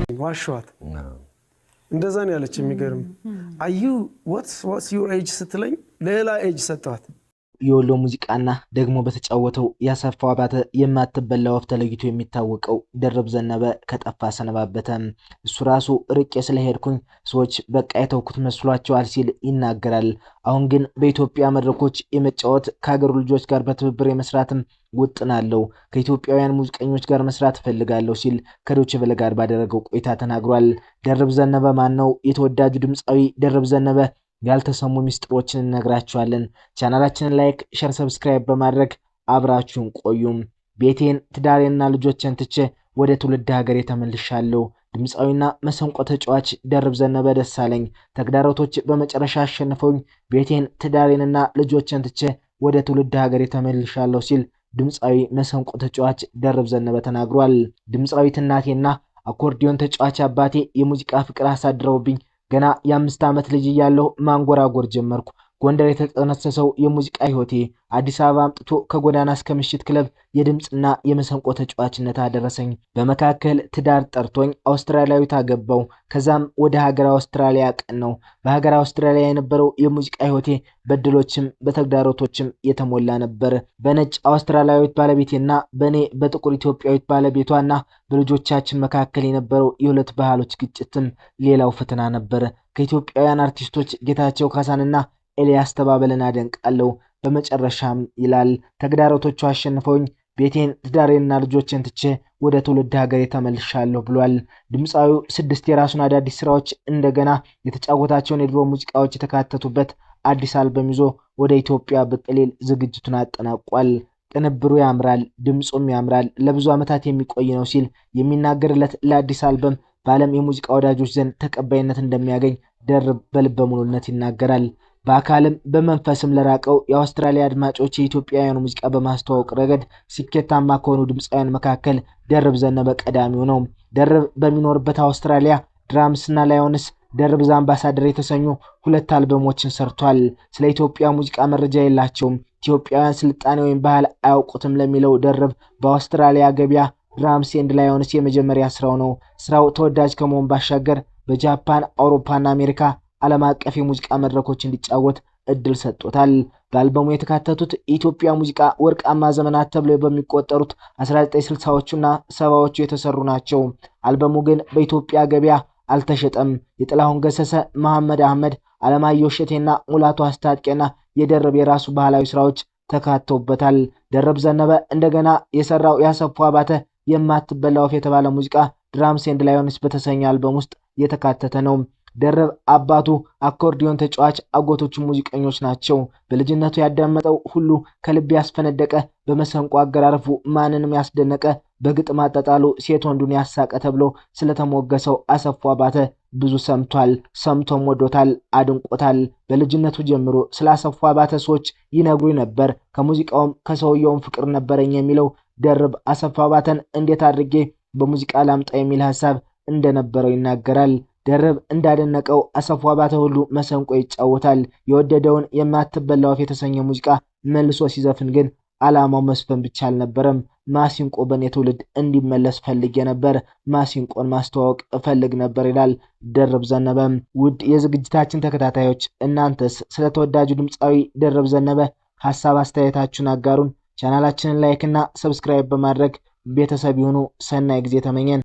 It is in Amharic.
ዋሽዋት እንደዛ ነው ያለች የሚገርም አዩ what's your age ስትለኝ ሌላ ኤጅ ሰጣት የወሎ ሙዚቃና ደግሞ በተጫወተው ያሰፋው አባተ የማትበላው ወፍ ተለይቶ የሚታወቀው ደርብ ዘነበ ከጠፋ ሰነባበተ እሱ ራሱ ርቄ ስለሄድኩኝ ሰዎች በቃ የተውኩት መስሏቸዋል ሲል ይናገራል። አሁን ግን በኢትዮጵያ መድረኮች የመጫወት ከሀገሩ ልጆች ጋር በትብብር የመስራትም ውጥናለው ከኢትዮጵያውያን ሙዚቀኞች ጋር መስራት ፈልጋለሁ ሲል ከዶቼ ቬለ ጋር ባደረገው ቆይታ ተናግሯል። ደርብ ዘነበ ማን ነው? የተወዳጁ ድምጻዊ ደርብ ዘነበ ያልተሰሙ ሚስጥሮችን እነግራችኋለን። ቻናላችንን ላይክ፣ ሼር፣ ሰብስክራይብ በማድረግ አብራችሁን ቆዩም። ቤቴን ትዳሬንና ልጆችን ትቼ ወደ ትውልድ ሀገሬ ተመልሻለሁ። ድምጻዊና መሰንቆ ተጫዋች ደርብ ዘነበ ደሳለኝ ተግዳሮቶች በመጨረሻ አሸንፈውኝ ቤቴን ትዳሬንና ልጆችን ትቼ ወደ ትውልድ ሀገሬ ተመልሻለሁ ሲል ድምጻዊ መሰንቆ ተጫዋች ደርብ ዘነበ ተናግሯል። ድምጻዊት እናቴና አኮርዲዮን ተጫዋች አባቴ የሙዚቃ ፍቅር አሳድረውብኝ ገና የ5 ዓመት ልጅ እያለሁ ማንጎራጎር ጀመርኩ። ጎንደር የተጠነሰሰው የሙዚቃ ህይወቴ አዲስ አበባ አምጥቶ ከጎዳና እስከ ምሽት ክለብ የድምጽና የመሰንቆ ተጫዋችነት አደረሰኝ። በመካከል ትዳር ጠርቶኝ አውስትራሊያዊት አገባው። ከዛም ወደ ሀገር አውስትራሊያ ቀነው። በሀገር አውስትራሊያ የነበረው የሙዚቃ ህይወቴ በድሎችም በተግዳሮቶችም የተሞላ ነበር። በነጭ አውስትራሊያዊት ባለቤቴና በኔ በጥቁር ኢትዮጵያዊት ባለቤቷና በልጆቻችን መካከል የነበረው የሁለት ባህሎች ግጭትም ሌላው ፈተና ነበር። ከኢትዮጵያውያን አርቲስቶች ጌታቸው ካሳንና ኤልያስ ተባበልን አደንቃለሁ። በመጨረሻም ይላል ተግዳሮቶቹ አሸንፈውኝ ቤቴን ትዳሬንና ልጆችን ትቼ ወደ ትውልድ ሀገሬ ተመልሻለሁ ብሏል። ድምጻዊው 6 የራሱን አዳዲስ ስራዎች እንደገና የተጫወታቸውን የድሮ ሙዚቃዎች የተካተቱበት አዲስ አልበም ይዞ ወደ ኢትዮጵያ ብቅ ሊል ዝግጅቱን አጠናቋል። ቅንብሩ ያምራል፣ ድምጹም ያምራል፣ ለብዙ ዓመታት የሚቆይ ነው ሲል የሚናገርለት ለአዲስ አልበም በዓለም የሙዚቃ ወዳጆች ዘንድ ተቀባይነት እንደሚያገኝ ደርብ በልበ ሙሉነት ይናገራል። በአካልም በመንፈስም ለራቀው የአውስትራሊያ አድማጮች የኢትዮጵያውያን ሙዚቃ በማስተዋወቅ ረገድ ስኬታማ ከሆኑ ድምጻውያን መካከል ደርብ ዘነበ ቀዳሚው ነው። ደርብ በሚኖርበት አውስትራሊያ ድራምስና ላዮንስ ደርብ አምባሳደር የተሰኙ 2 አልበሞችን ሰርቷል። ስለ ኢትዮጵያ ሙዚቃ መረጃ የላቸውም፣ ኢትዮጵያውያን ስልጣኔ ወይም ባህል አያውቁትም ለሚለው ደርብ በአውስትራሊያ ገበያ ድራምስ ኤንድ ላዮንስ የመጀመሪያ ስራው ነው። ስራው ተወዳጅ ከመሆን ባሻገር በጃፓን፣ አውሮፓና አሜሪካ ዓለም አቀፍ የሙዚቃ መድረኮች እንዲጫወት እድል ሰጥቶታል። በአልበሙ የተካተቱት የኢትዮጵያ ሙዚቃ ወርቃማ ዘመናት ተብለው በሚቆጠሩት 1960ዎቹና 70ዎቹ የተሰሩ ናቸው። አልበሙ ግን በኢትዮጵያ ገበያ አልተሸጠም። የጥላሁን ገሰሰ፣ መሐመድ አህመድ፣ አለማየሁ እሸቴና ሙላቱ አስታጥቄና የደርብ የራሱ ባህላዊ ስራዎች ተካተውበታል። ደርብ ዘነበ እንደገና የሰራው ያሰፋው አባተ የማትበላው ወፍ የተባለ ሙዚቃ ድራምስ ኤንድ ላዮንስ በተሰኘ አልበም ውስጥ የተካተተ ነው። ደርብ አባቱ አኮርዲዮን ተጫዋች፣ አጎቶቹ ሙዚቀኞች ናቸው። በልጅነቱ ያዳመጠው ሁሉ ከልብ ያስፈነደቀ፣ በመሰንቆ አገራረፉ ማንንም ያስደነቀ፣ በግጥም አጣጣሉ ሴት ወንዱን ያሳቀ ተብሎ ስለተሞገሰው አሰፋው አባተ ብዙ ሰምቷል፣ ሰምቶም ወዶታል፣ አድንቆታል። በልጅነቱ ጀምሮ ስለ አሰፋው አባተ ሰዎች ይነግሩ ነበር። ከሙዚቃውም ከሰውየውም ፍቅር ነበረኝ የሚለው ደርብ አሰፋው አባተን እንዴት አድርጌ በሙዚቃ ላምጣ የሚል ሐሳብ እንደነበረው ይናገራል። ደርብ እንዳደነቀው አሰፋው አባተ ሁሉ መሰንቆ ይጫወታል። የወደደውን የማትበላው ወፍ የተሰኘ ሙዚቃ መልሶ ሲዘፍን ግን ዓላማው መስፈን ብቻ አልነበረም። ማሲንቆ በኔ ትውልድ እንዲመለስ ፈልጌ ነበር፣ ማሲንቆን ማስተዋወቅ እፈልግ ነበር ይላል ደርብ ዘነበ። ውድ የዝግጅታችን ተከታታዮች እናንተስ ስለተወዳጁ ድምጻዊ ደርብ ዘነበ ሐሳብ አስተያየታችሁን አጋሩን። ቻናላችንን ላይክ እና ሰብስክራይብ በማድረግ ቤተሰብ ይሁኑ። ሰናይ ጊዜ ተመኘን።